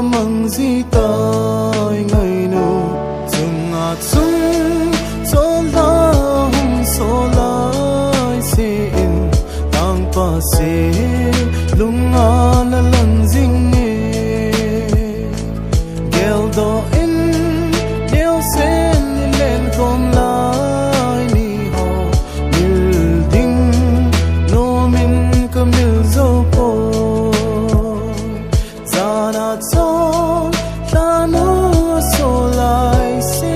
mang gì tai ngày nô chung ngã chung cho lòng so lại se in tang pa se lung ngã na lang ding ne gel do in nêu sen lên com lại ni ho mil ding no min kam mil zo po zana cho ta no so lại se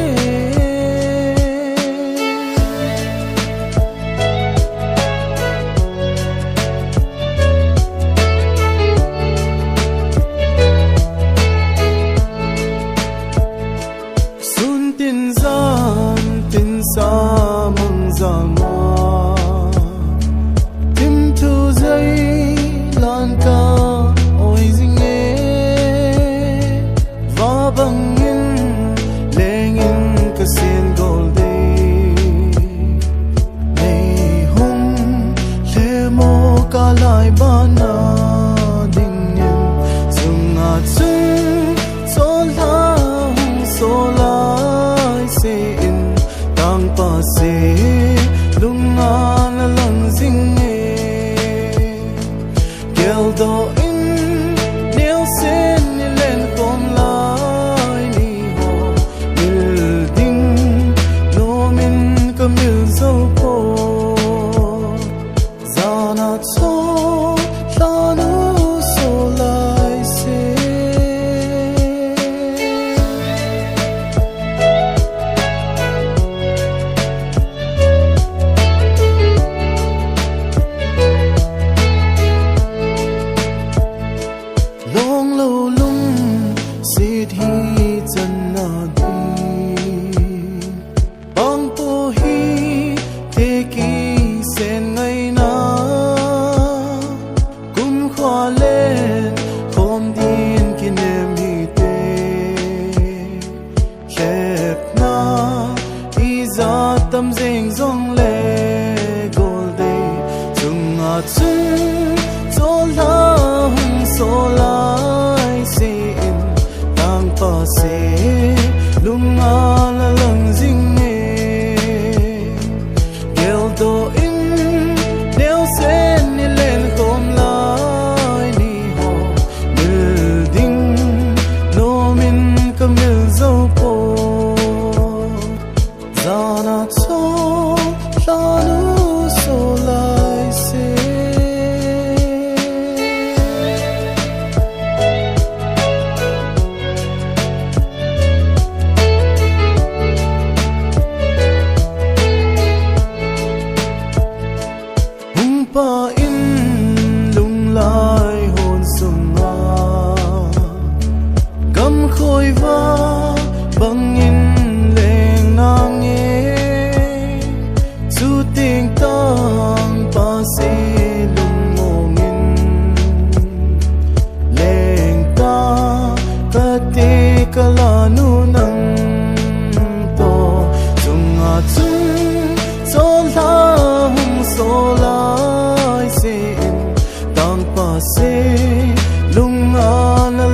sun tin sa mong zama tim thu dây lan ca ôi dinh nghe và bằng in lên in cái sen gold day ngày hôm lê mô cả lại ban na ding nhân dùng ngã chung cho la so lại se in tang pa se lung na lang ding nghe gel do in nêu sen lên com lại ni ho mil ding no min kam mil zo po zana cho ta no so lại se long lâu lung si thi chân na đi bang po hi te ki sen ngày na kum khwa lên khom din kin em hi te khep na i za tâm ding zong le gol day chung a chung cho la so lại se in tang pa se lung a la lang ding nghe gel do in nêu sen lên com lại ni ho mil ding no min kam mil zo po zana cho la nu so lại se pa in lung lai hồn sum nga gam khôi va bang in leng na nghe chu ting tang pa se lung mong in leng ta ka te ka la nu nang to chung a chung cho la so lại se in tang pa se lung a na